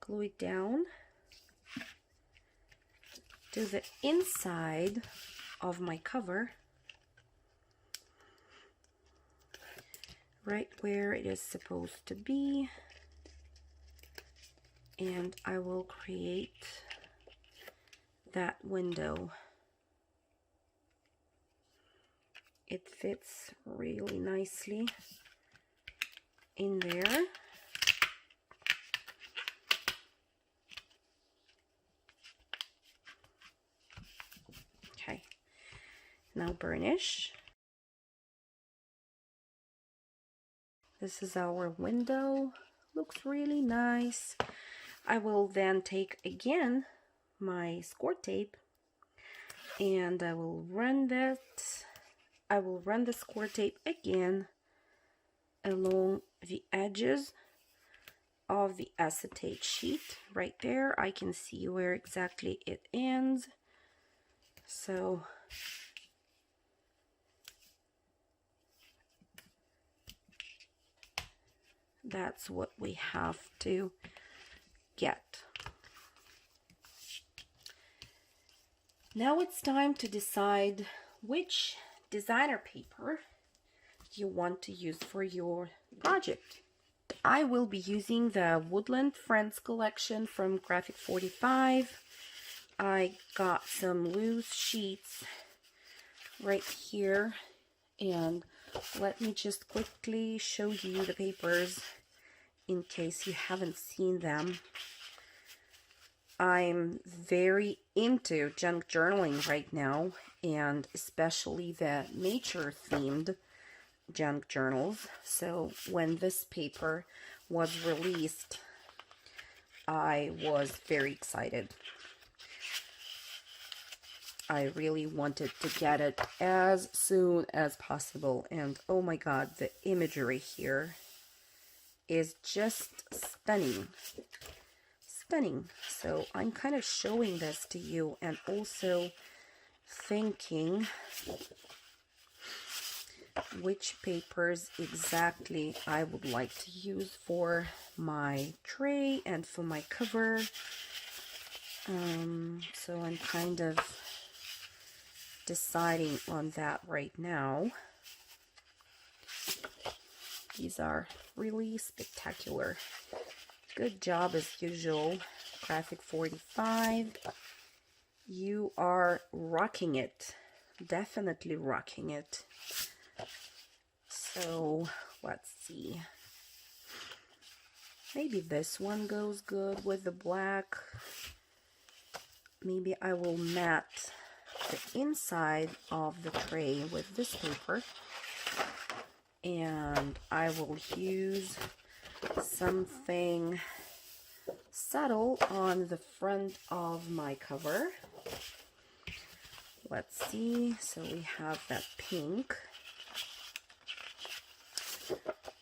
Glue it down to the inside of my cover, right where it is supposed to be, and I will create that window. It fits really nicely in there. Okay, now burnish. This is our window. Looks really nice. I will then take again my squirt tape and I will run the squirt tape again along the edges of the acetate sheet. Right there, I can see where exactly it ends. So that's what we have to get. Now it's time to decide which designer paper you want to use for your project. I will be using the Woodland Friends collection from Graphic 45. I got some loose sheets right here, and let me just quickly show you the papers in case you haven't seen them. I'm very into junk journaling right now, and especially the nature themed junk journals. So when this paper was released, I was very excited. I really wanted to get it as soon as possible, and oh my god, the imagery here is just stunning. So I'm kind of showing this to you and also thinking which papers exactly I would like to use for my tray and for my cover. So I'm kind of deciding on that right now. These are really spectacular. Good job as usual, Graphic 45. You are rocking it. Definitely rocking it. So, let's see. Maybe this one goes good with the black. maybe I will mat the inside of the tray with this paper, and I will use something subtle on the front of my cover. Let's see, so we have that pink,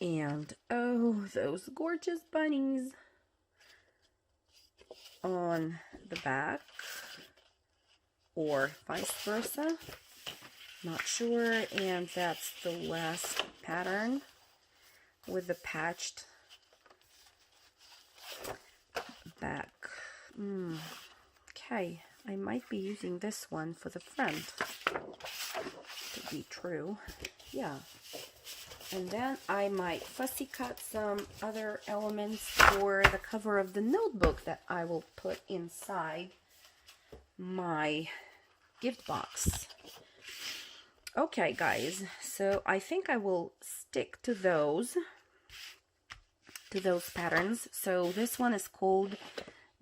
and oh, those gorgeous bunnies on the back, or vice versa, not sure. And that's the last pattern with the patched back. Okay, I might be using this one for the front to be true. Yeah. And then I might fussy cut some other elements for the cover of the notebook that I will put inside my gift box. Okay, guys, so I think I will stick to those patterns. So this one is called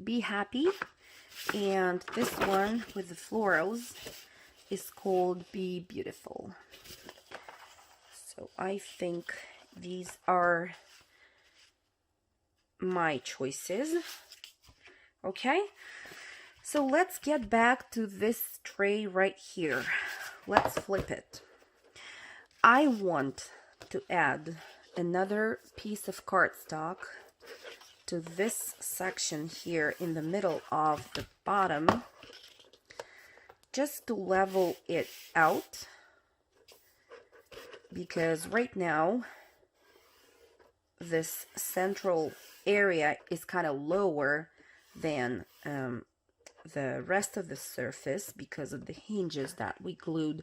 Be Happy, and this one with the florals is called Be Beautiful. So I think these are my choices. Okay, so let's get back to this tray right here. Let's flip it. I want to add another piece of cardstock to this section here in the middle of the bottom, just to level it out, because right now this central area is kind of lower than the rest of the surface because of the hinges that we glued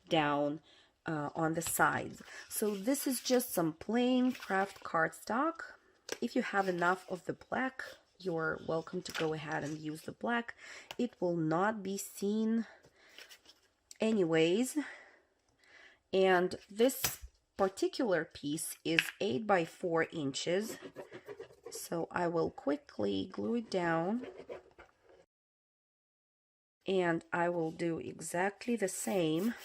down on the sides. So this is just some plain craft cardstock. If you have enough of the black, you're welcome to go ahead and use the black. It will not be seen anyways. And this particular piece is 8 by 4 inches. So I will quickly glue it down. And I will do exactly the same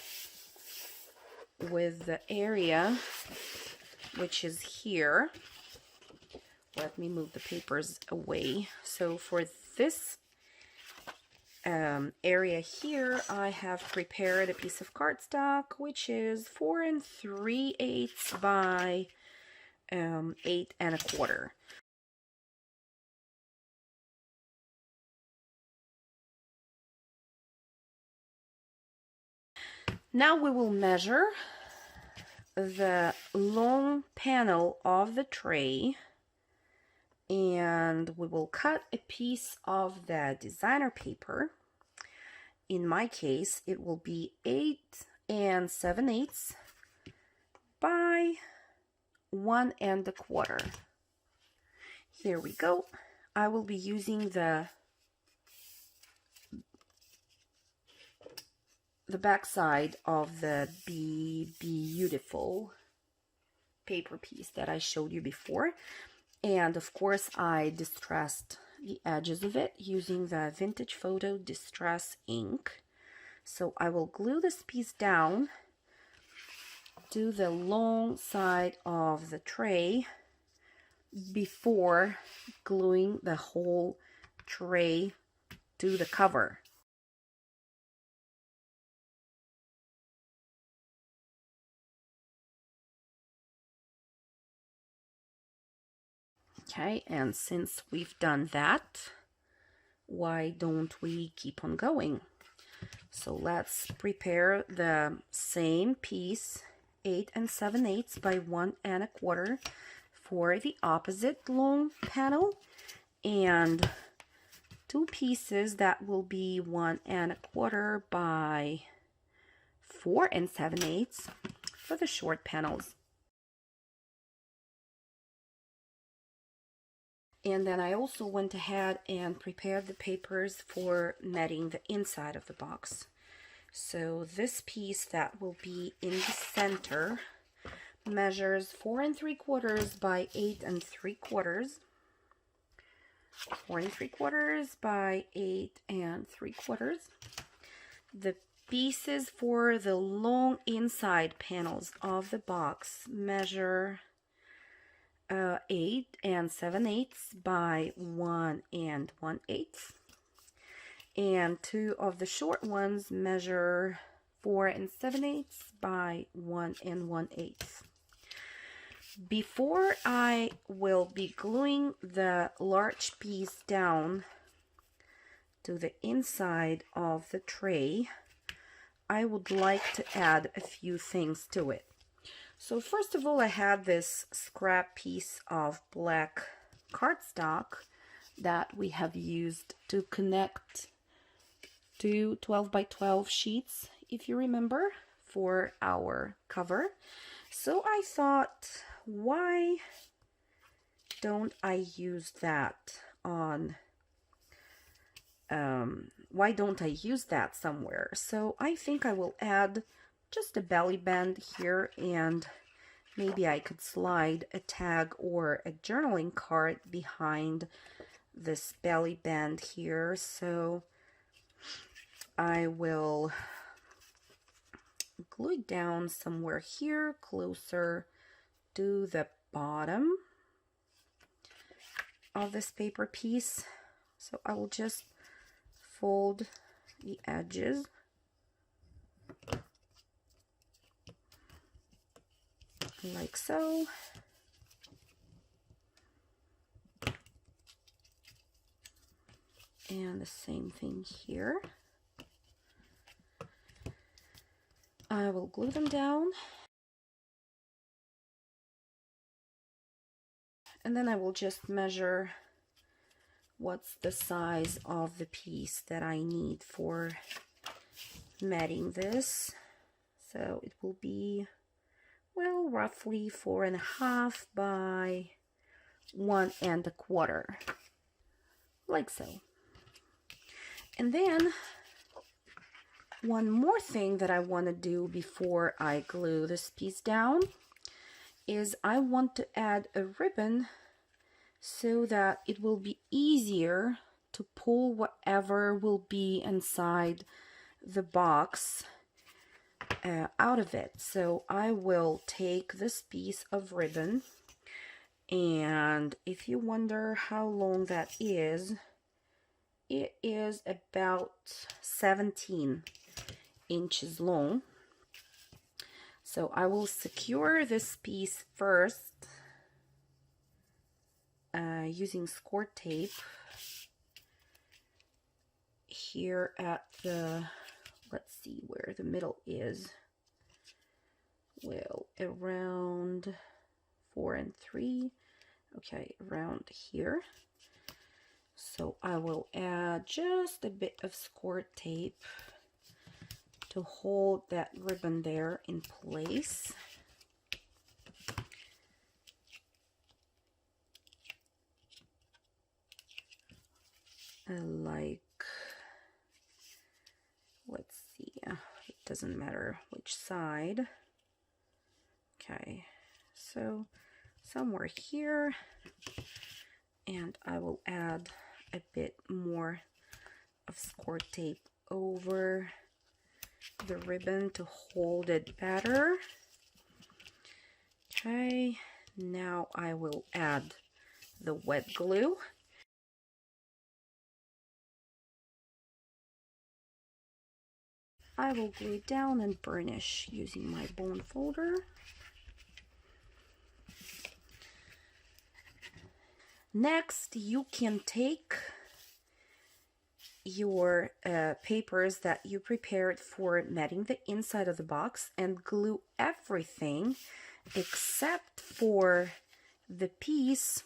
with the area which is here. Let me move the papers away. So for this area here, I have prepared a piece of cardstock which is 4 3/8 by 8 1/4. Now we will measure the long panel of the tray, and we will cut a piece of the designer paper. In my case, it will be 8 7/8 by 1 1/4. Here we go. I will be using the back side of the Be Beautiful paper piece that I showed you before. And of course, I distressed the edges of it using the Vintage Photo Distress ink. So I will glue this piece down to the long side of the tray before gluing the whole tray to the cover. Okay, and since we've done that, why don't we keep on going? So let's prepare the same piece, 8 7/8 by 1 1/4 for the opposite long panel, and 2 pieces that will be 1 1/4 by 4 7/8 for the short panels. And then I also went ahead and prepared the papers for matting the inside of the box. So this piece that will be in the center measures 4 3/4 by 8 3/4. 4 3/4 by 8 3/4. The pieces for the long inside panels of the box measure 8 7/8 by 1 1/8. And 2 of the short ones measure 4 7/8 by 1 1/8. Before I will be gluing the large piece down to the inside of the tray, I would like to add a few things to it. So first of all, I had this scrap piece of black cardstock that we have used to connect two 12 by 12 sheets, if you remember, for our cover. So I thought, why don't I use that on, why don't I use that somewhere? So I think I will add just a belly band here, and maybe I could slide a tag or a journaling card behind this belly band here. So I will glue it down somewhere here, closer to the bottom of this paper piece. So I will just fold the edges like so. And the same thing here. I will glue them down, and then I will just measure what's the size of the piece that I need for matting this. So it will be, well, roughly 4.5 by 1 1/4, like so. And then one more thing that I want to do before I glue this piece down is I want to add a ribbon so that it will be easier to pull whatever will be inside the box out of it. So I will take this piece of ribbon, and if you wonder how long that is, it is about 17 inches long. So I will secure this piece first using squirt tape here at the, let's see where the middle is, well, around 4 3, okay, around here. So I will add just a bit of squirt tape to hold that ribbon there in place. Like, let's see, it doesn't matter which side. Okay, so somewhere here, and I will add a bit more of squirt tape over the ribbon to hold it better. Okay, now I will add the wet glue. I will glue it down and burnish using my bone folder. Next, you can take your papers that you prepared for matting the inside of the box and glue everything except for the piece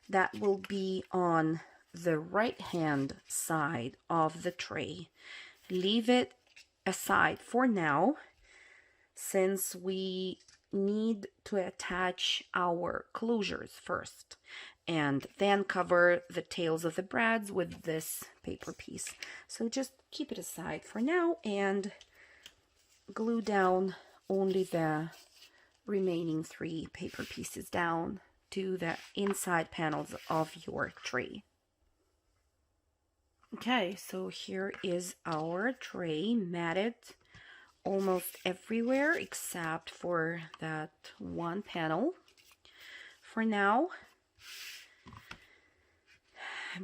that will be on the right hand side of the tray. Leave it aside for now, since we need to attach our closures first and then cover the tails of the brads with this paper piece. So just keep it aside for now and glue down only the remaining 3 paper pieces down to the inside panels of your tray. Okay, so here is our tray, matted almost everywhere except for that one panel. For now,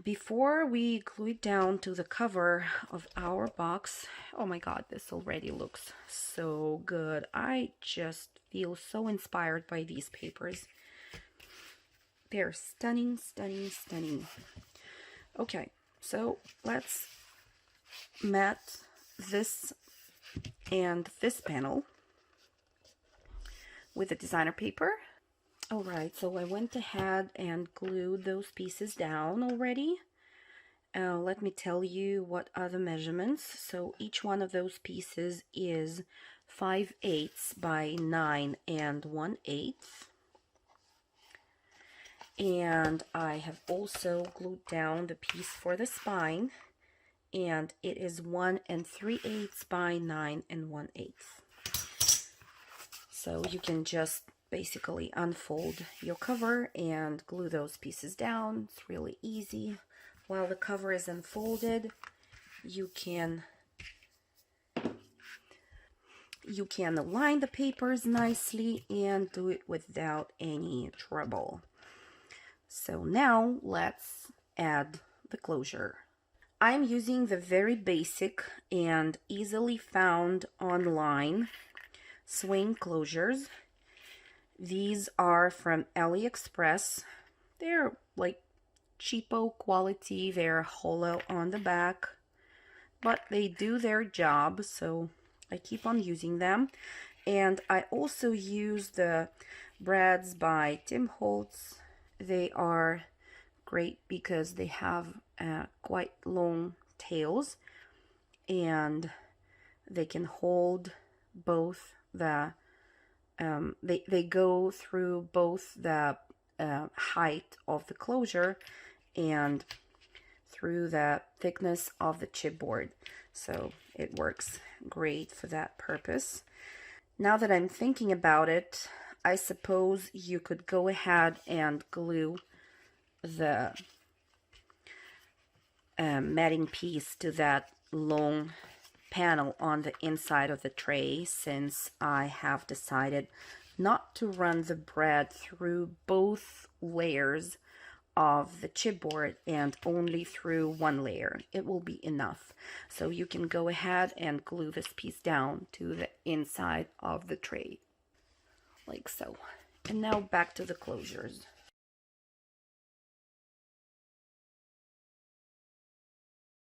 before we glue it down to the cover of our box, oh my god, this already looks so good. I just feel so inspired by these papers. They're stunning, stunning, stunning. Okay, so let's mat this and this panel with the designer paper. Alright, so I went ahead and glued those pieces down already. Let me tell you what are the measurements. So each one of those pieces is 5/8 by 9 1/8. And I have also glued down the piece for the spine, and it is 1 3/8 by 9 1/8. So you can just basically unfold your cover and glue those pieces down. It's really easy. While the cover is unfolded, you can align the papers nicely and do it without any trouble. So now let's add the closure. I'm using the very basic and easily found online swing closures. These are from AliExpress. They're like cheapo quality. They're hollow on the back, but they do their job, so I keep on using them. And I also use the brads by Tim Holtz. They are great because they have quite long tails, and they can hold both the they go through both the height of the closure and through the thickness of the chipboard, so it works great for that purpose. Now that I'm thinking about it, I suppose you could go ahead and glue the matting piece to that long panel on the inside of the tray, since I have decided not to run the brad through both layers of the chipboard and only through one layer. It will be enough. So you can go ahead and glue this piece down to the inside of the tray, like so. And now back to the closures.